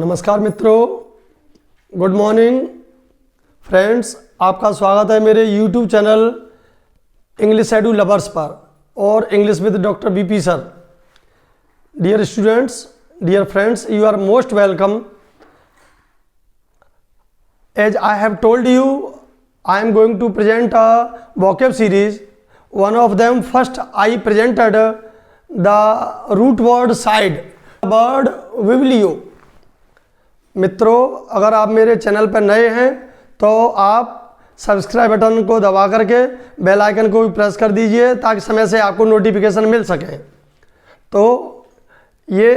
नमस्कार मित्रों, good morning friends. आपका स्वागत है मेरे YouTube channel English edu lovers पर और English with doctor BP sir. Dear students, dear friends, you are most welcome. As I have told you, I am going to present a vocab series. One of them, first I presented the root word side, word biblio. मित्रों, अगर आप मेरे channel पर नए हैं तो आप subscribe button को दबा करके बेल आइकन को भी प्रेस कर दीजिए ताकि समय से आपको नोटिफिकेशन मिल सके। तो ये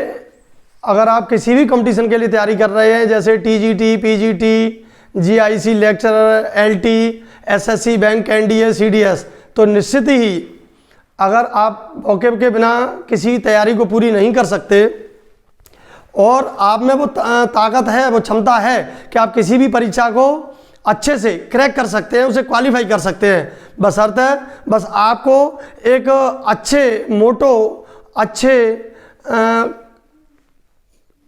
अगर आप किसी भी कंपटीशन के लिए तैयारी कर रहे हैं, जैसे TGT, PGT, GIC lecturer, LT, SSC, bank, NDA, CDS, तो निश्चित ही अगर आप वोकैब के बिना किसी तैयारी को पूरी नहीं कर सकते और आप में वो ताकत है, वो क्षमता है कि आप किसी भी परीक्षा को अच्छे से क्रैक कर सकते हैं, उसे क्वालिफाई कर सकते हैं। बस आपको एक अच्छे मोटो, अच्छे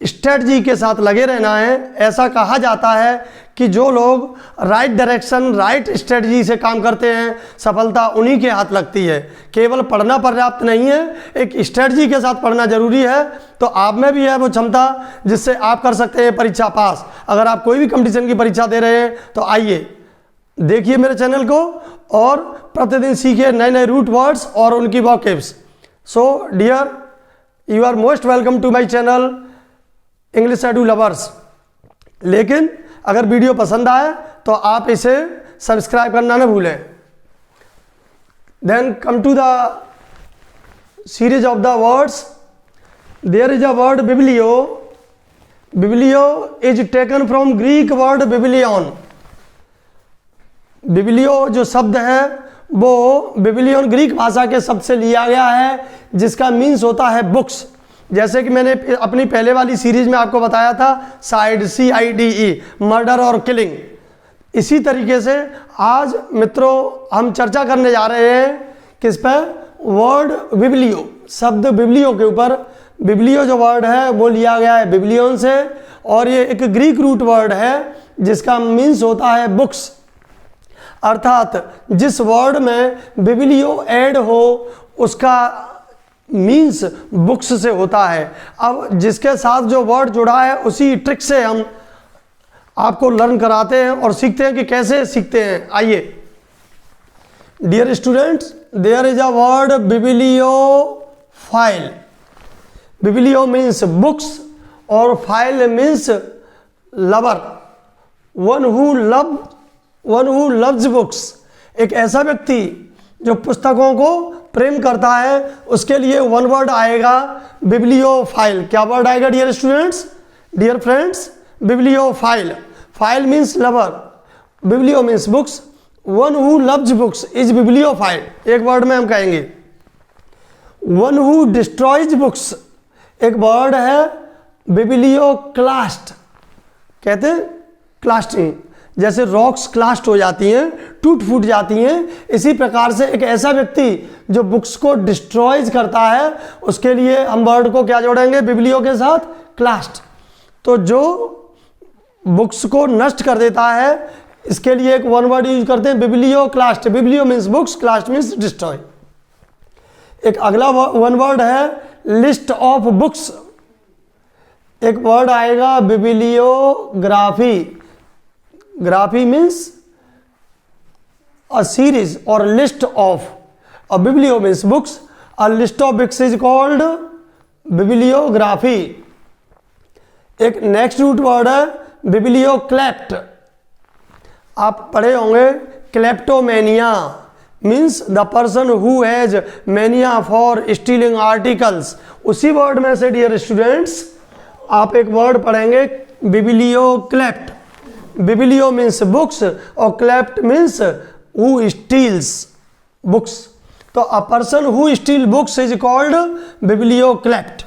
स्ट्रेटजी के साथ लगे रहना है। ऐसा कहा जाता है कि जो लोग राइट डायरेक्शन, राइट स्ट्रेटजी से काम करते हैं, सफलता उन्हीं के हाथ लगती है। केवल पढ़ना पर्याप्त नहीं है, एक स्ट्रेटजी के साथ पढ़ना जरूरी है। तो आप में भी है वो क्षमता जिससे आप कर सकते हैं परीक्षा पास। अगर आप कोई भी कंपटीशन की परीक्षा दे रहे हैं तो आइए देखिए मेरे चैनल को और प्रतिदिन सीखिए नए नए रूट वर्ड्स और उनकी vocabs. So dear, you are most welcome to my channel English edu lovers. लेकिन अगर वीडियो पसंद आए तो आप इसे सब्सक्राइब करना न भूलें। Then come to the series of the words. There is a word biblio. Biblio is taken from Greek word biblion. Biblio जो शब्द है वो बिब्लियन ग्रीक भाषा के शब्द से लिया गया है, जिसका मीन्स होता है बुक्स। जैसे कि मैंने अपनी पहले वाली सीरीज में आपको बताया था, साइड, CIDE, मर्डर और किलिंग। इसी तरीके से आज मित्रों हम चर्चा करने जा रहे हैं किस पर? वर्ड बिब्लियो, शब्द बिब्लियो के ऊपर। बिब्लियो जो वर्ड है वो लिया गया है बिब्लियन से और ये एक ग्रीक रूट वर्ड है जिसका मीन्स होता है बुक्स। अर्थात जिस वर्ड में बिब्लियो ऐड हो उसका मीन्स बुक्स से होता है। अब जिसके साथ जो वर्ड जुड़ा है उसी ट्रिक से हम आपको लर्न कराते हैं और सीखते हैं कि कैसे सीखते हैं। आइए dear students, there is a word bibliophile. Biblio means books और phile means lover, one who loves books. एक ऐसा व्यक्ति जो पुस्तकों को प्रेम करता है, उसके लिए वन वर्ड आएगा बिब्लियो फाइल। क्या वर्ड आएगा dear students, dear friends? Bibliophile. Phile means lover, biblio means books, one who loves books is bibliophile. एक वर्ड में हम कहेंगे वन हु डिस्ट्रॉयज बुक्स। एक वर्ड है बिब्लियो क्लास्ट, कहते हैं क्लास्टिंग, जैसे रॉक्स क्लास्ट हो जाती हैं, टूट फूट जाती हैं। इसी प्रकार से एक ऐसा व्यक्ति जो बुक्स को डिस्ट्रॉयज करता है, उसके लिए हम वर्ड को क्या जोड़ेंगे? बिब्लियो के साथ, क्लास्ट। तो जो बुक्स को नष्ट कर देता है, इसके लिए एक वन वर्ड यूज करते हैं biblioclast. Biblio means books, clast means destroy. एक अगला वन वर्ड है लिस्ट ऑफ बुक्स। एक वर्ड आएगा bibliography. Graphy means a series और list of, a biblio means books, a list of books is called bibliography. एक next root word है biblioklept. आप पढ़े होंगे kleptomania means the person who has mania for stealing articles. उसी word में से dear students आप एक वर्ड पढ़ेंगे बिब्लियोक्लेप्ट। बिब्लियो मीन्स बुक्स और klept means who steals books. तो a person who steal books is called biblioklept.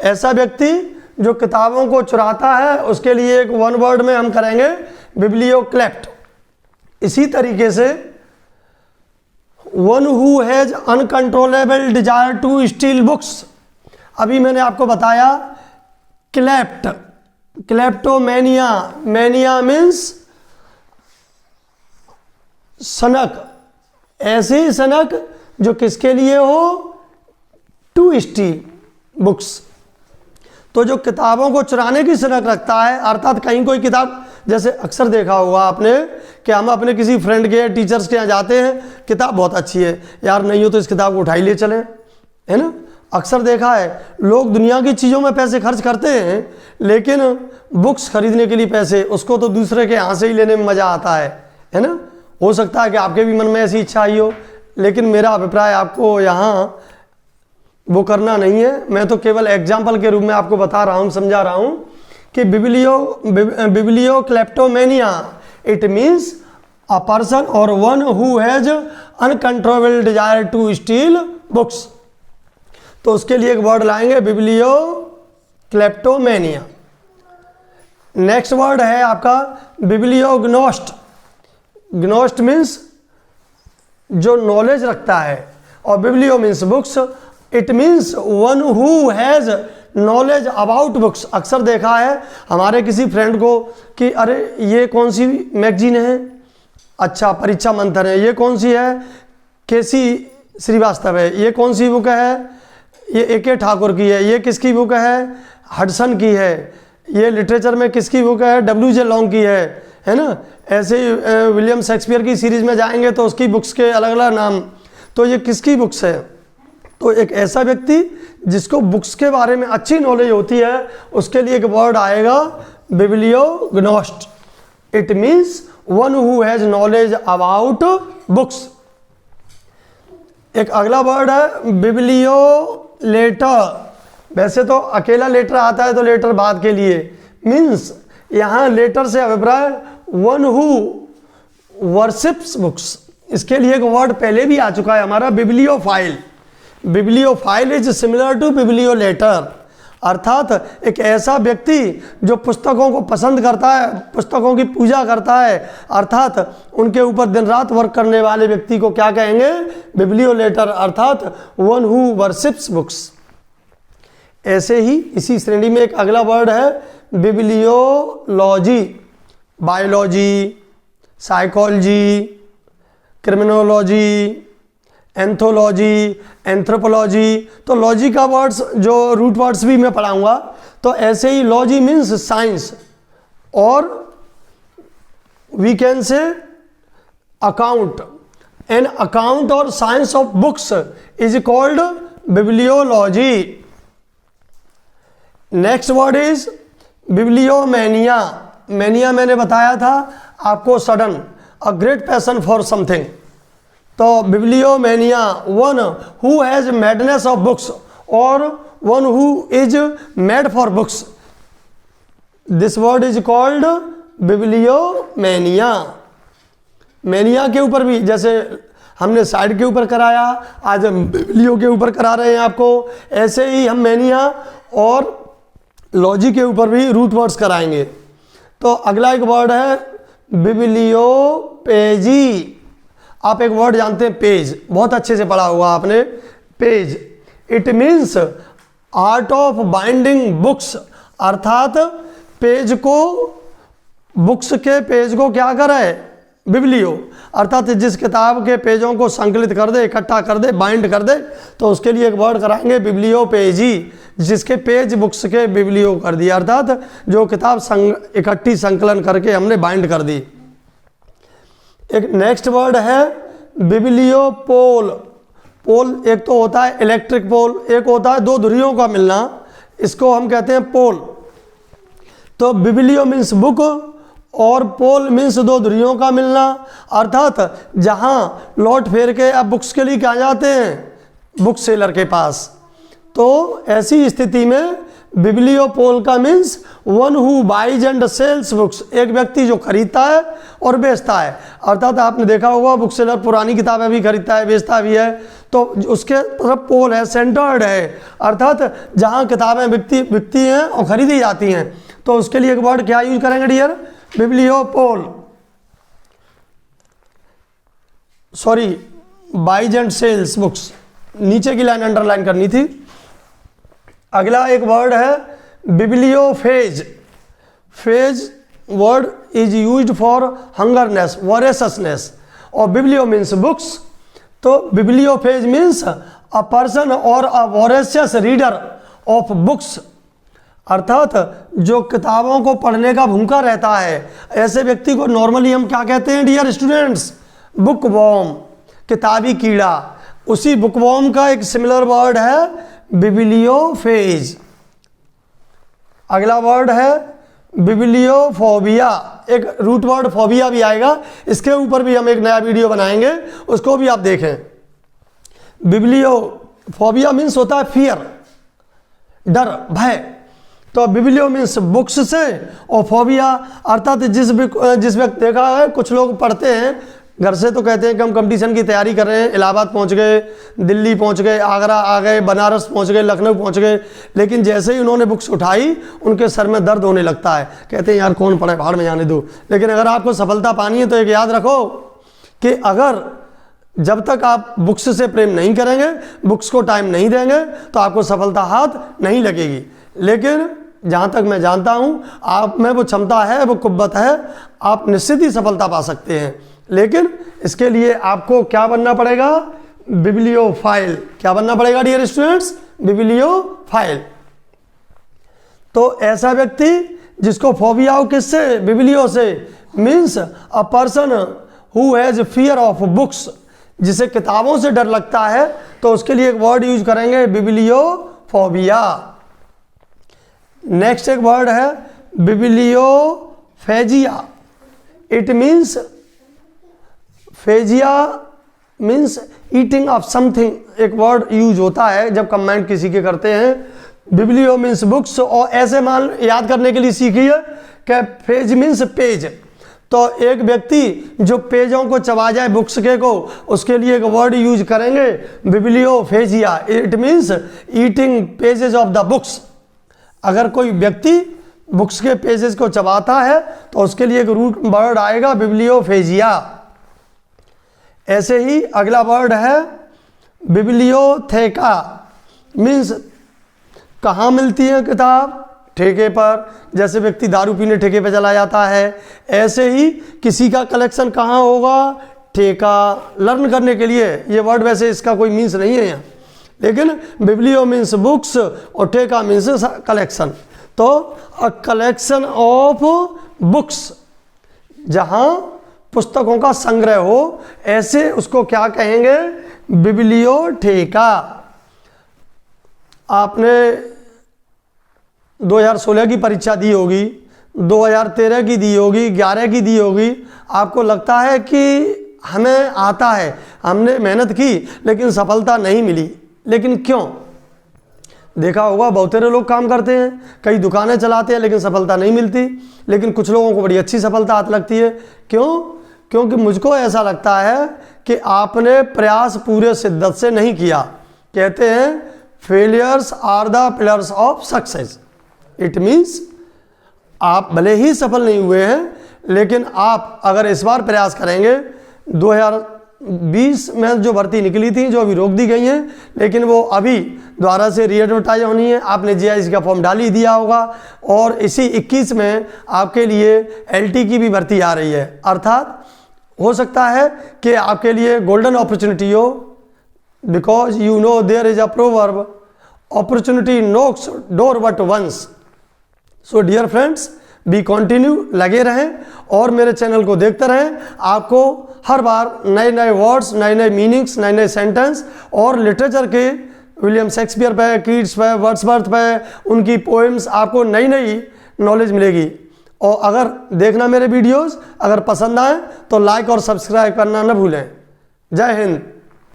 ऐसा व्यक्ति जो किताबों को चुराता है, उसके लिए एक वन वर्ड में हम करेंगे बिब्लियोक्लेप्ट। इसी तरीके से one who has uncontrollable desire to steal books. अभी मैंने आपको बताया क्लेप्ट क्लेप्टोमेनिया, मैनिया मीन्स सनक, ऐसी सनक जो किसके लिए हो, टू स्टील बुक्स। तो जो किताबों को चुराने की सनक रखता है, अर्थात कहीं कोई किताब, जैसे अक्सर देखा होगा आपने कि हम अपने किसी फ्रेंड के टीचर्स के यहाँ जाते हैं, किताब बहुत अच्छी है यार, नहीं हो तो इस किताब को उठाई ले चलें, है ना। अक्सर देखा है लोग दुनिया की चीज़ों में पैसे खर्च करते हैं, लेकिन बुक्स खरीदने के लिए पैसे, उसको तो दूसरे के यहाँ से ही लेने में मज़ा आता है ना। हो सकता है कि आपके भी मन में ऐसी इच्छा आई हो, लेकिन मेरा अभिप्राय आपको यहाँ वो करना नहीं है। मैं तो केवल एग्जाम्पल के रूप में आपको बता रहा हूँ, समझा रहा हूँ कि bibliokleptomania it means a person और one who has uncontrollable desire to steal books. तो उसके लिए एक वर्ड लाएंगे, बिब्लियो क्लेप्टोमेनिया। नेक्स्ट वर्ड है आपका बिब्लियोग्नोस्ट। ग्नोस्ट मीन्स जो नॉलेज रखता है, और biblio means books, it means one who has knowledge about books. अक्सर देखा है हमारे किसी फ्रेंड को कि अरे ये कौन सी मैगजीन है, अच्छा परीक्षा मंथन है, ये कौन सी है, केसी श्रीवास्तव है, ये कौन सी बुक है, ये ए.के. ठाकुर की है, ये किसकी बुक है, हडसन की है, ये लिटरेचर में किसकी बुक है, W.J. लॉन्ग की है ना। ऐसे ही विलियम शेक्सपियर की सीरीज में जाएंगे तो उसकी बुक्स के अलग अलग नाम, तो ये किसकी बुक्स है। तो एक ऐसा व्यक्ति जिसको बुक्स के बारे में अच्छी नॉलेज होती है, उसके लिए एक वर्ड आएगा bibliognost. It means one who has knowledge about books. एक अगला वर्ड है बिब्लियोलेटर। वैसे तो अकेला लेटर आता है तो लेटर बाद के लिए, मीन्स यहाँ लेटर से अभिप्राय वन हु वर्शिप्स बुक्स। इसके लिए एक वर्ड पहले भी आ चुका है हमारा, bibliophile. Bibliophile is similar to bibliolater, अर्थात एक ऐसा व्यक्ति जो पुस्तकों को पसंद करता है, पुस्तकों की पूजा करता है, अर्थात उनके ऊपर दिन रात वर्क करने वाले व्यक्ति को क्या कहेंगे, बिब्लियोलेटर, अर्थात वन हु वर्शिप्स बुक्स। ऐसे ही इसी श्रेणी में एक अगला वर्ड है bibliology. Biology, psychology, criminology, anthology, anthropology. तो लॉजी का वर्ड्स जो रूट वर्ड्स भी मैं पढ़ाऊंगा। तो ऐसे ही लॉजी मीन्स साइंस, और we can say account. An account और science of books is called bibliology. Next word is bibliomania. Mania मैंने बताया था आपको, sudden, a great passion for something. तो bibliomania one who has madness of books और one who is mad for books. This word is called बिब्लियोमेनिया। Mania के ऊपर भी जैसे हमने साइड के ऊपर कराया, आज हम बिब्लियो के ऊपर करा रहे हैं आपको। ऐसे ही हम मैनिया और लॉजी के ऊपर भी रूट वर्ड्स कराएंगे। तो अगला एक वर्ड है बिब्लियोपेजी। आप एक वर्ड जानते हैं पेज, बहुत अच्छे से पढ़ा होगा आपने, page. It means art of binding books, अर्थात पेज को, बुक्स के पेज को क्या करे, बिब्लियो, अर्थात जिस किताब के पेजों को संकलित कर दे, इकट्ठा कर दे, बाइंड कर दे, तो उसके लिए एक वर्ड कराएंगे बिब्लियोपेजी, जिसके पेज बुक्स के बिब्लियो कर दिया, अर्थात जो किताब इकट्ठी संकलन करके हमने बाइंड कर दी। एक नेक्स्ट वर्ड है बिब्लियोपोल। पोल एक तो होता है इलेक्ट्रिक पोल, एक होता है दो धुरियों का मिलना, इसको हम कहते हैं पोल। तो बिब्लियो मीन्स बुक और पोल मीन्स दो धुरियों का मिलना, अर्थात जहाँ लौट फेर के आप बुक्स के लिए क्या जाते हैं, बुक सेलर के पास। तो ऐसी स्थिति में बिब्लियोपोल का means one who buys and sells books, एक व्यक्ति जो खरीदता है और बेचता है। अर्थात आपने देखा होगा बुक सेलर पुरानी किताबें भी खरीदता है, बेचता भी है, तो उसके तरफ पोल है, सेंटर्ड है, अर्थात जहाँ किताबें बिकती हैं और खरीदी जाती हैं। तो उसके लिए एक वर्ड क्या यूज करेंगे dear, bibliopole, sorry buys and sells books, नीचे की लाइन अंडरलाइन करनी थी। अगला एक वर्ड है bibliophage. Phage word is used for hungerness, voraciousness, और बिब्लियो मीन्स बुक्स। तो बिब्लियोफेज मीन्स अ पर्सन और अ वॉरेशियस रीडर ऑफ बुक्स, अर्थात जो किताबों को पढ़ने का भूखा रहता है, ऐसे व्यक्ति को नॉर्मली हम क्या कहते हैं डियर स्टूडेंट्स? बुक वॉर्म, किताबी कीड़ा। उसी बुक वॉर्म का एक सिमिलर वर्ड है बिब्लियोफेज। अगला वर्ड है बिब्लियोफोबिया, एक रूट वर्ड फोबिया भी आएगा, इसके ऊपर भी हम एक नया वीडियो बनाएंगे, उसको भी आप देखें। बिब्लियोफोबिया मीन्स होता है फियर, डर, भय। तो बिब्लियो मीन्स बुक्स से, और फोबिया अर्थात जिस व्यक्ति देखा है कुछ लोग पढ़ते हैं घर से तो कहते हैं कि हम कंपटीशन की तैयारी कर रहे हैं, इलाहाबाद पहुंच गए, दिल्ली पहुंच गए, आगरा आ गए, बनारस पहुंच गए, लखनऊ पहुंच गए, लेकिन जैसे ही उन्होंने बुक्स उठाई उनके सर में दर्द होने लगता है, कहते हैं यार कौन पढ़े, भाड़ में जाने दो। लेकिन अगर आपको सफलता पानी है तो एक याद रखो कि अगर जब तक आप बुक्स से प्रेम नहीं करेंगे, बुक्स को टाइम नहीं देंगे, तो आपको सफलता हाथ नहीं लगेगी। लेकिन जहाँ तक मैं जानता हूँ आप में वो क्षमता है, वो कुव्वत है, आप निश्चित ही सफलता पा सकते हैं। लेकिन इसके लिए आपको क्या बनना पड़ेगा? बिब्लियोफाइल। क्या बनना पड़ेगा डियर स्टूडेंट्स? बिब्लियोफाइल। तो ऐसा व्यक्ति जिसको फोबिया हो किससे? बिब्लियो से, means a person who has fear of books, जिसे किताबों से डर लगता है, तो उसके लिए एक वर्ड यूज करेंगे बिब्लियोफोबिया। नेक्स्ट एक वर्ड है bibliophagia. It means, phagia means eating of something, एक वर्ड यूज होता है जब कमेंट किसी के करते हैं। बिब्लियो मीन्स बुक्स, और ऐसे मान याद करने के लिए सीखिए कि फेज मीन्स पेज। तो एक व्यक्ति जो पेजों को चबा जाए बुक्स के को, उसके लिए एक वर्ड यूज करेंगे bibliophagia. It means eating pages of the books. अगर कोई व्यक्ति बुक्स के पेजेस को चबाता है तो उसके लिए एक रूट वर्ड आएगा बिब्लियोफेजिया। ऐसे ही अगला वर्ड है बिब्लियोथेका, मीन्स कहाँ मिलती है किताब? ठेके पर। जैसे व्यक्ति दारू पीने ठेके पे चला जाता है, ऐसे ही किसी का कलेक्शन कहाँ होगा? ठेका, लर्न करने के लिए। ये वर्ड वैसे इसका कोई मीन्स नहीं है यहाँ, लेकिन बिब्लियो मीन्स बुक्स और ठेका मीन्स कलेक्शन। तो अ कलेक्शन ऑफ बुक्स, जहाँ पुस्तकों का संग्रह हो, ऐसे उसको क्या कहेंगे? बिब्लियोथेका। आपने 2016 की परीक्षा दी होगी, 2013 की दी होगी, 11 की दी होगी। आपको लगता है कि हमें आता है, हमने मेहनत की, लेकिन सफलता नहीं मिली। लेकिन क्यों? देखा होगा बहुत सारे लोग काम करते हैं, कई दुकानें चलाते हैं, लेकिन सफलता नहीं मिलती। लेकिन कुछ लोगों को बड़ी अच्छी सफलता हाथ लगती है। क्यों? क्योंकि मुझको ऐसा लगता है कि आपने प्रयास पूरे शिद्दत से नहीं किया। कहते हैं failures are the pillars of success. It means आप भले ही सफल नहीं हुए हैं, लेकिन आप अगर इस बार प्रयास करेंगे, 2020 में जो भर्ती निकली थी, जो अभी रोक दी गई हैं, लेकिन वो अभी दोबारा से रीएडवर्टाइज होनी है। आपने जीआईसी का फॉर्म डाल ही दिया होगा, और इसी 21 में आपके लिए एलटी की भी भर्ती आ रही है। अर्थात हो सकता है कि आपके लिए गोल्डन अपॉर्चुनिटी हो, because you know there is a proverb, opportunity knocks door but once. So dear friends, be continue, लगे रहें और मेरे चैनल को देखते रहें। आपको हर बार नए नए वर्ड्स, नए नए मीनिंग्स, नए नए सेंटेंस और लिटरेचर के विलियम शेक्सपियर पे, कीट्स पे, वर्ड्सवर्थ पे, उनकी पोएम्स, आपको नई नई नॉलेज मिलेगी। और अगर देखना मेरे वीडियोस अगर पसंद आए तो लाइक और सब्सक्राइब करना न भूलें। जय हिंद।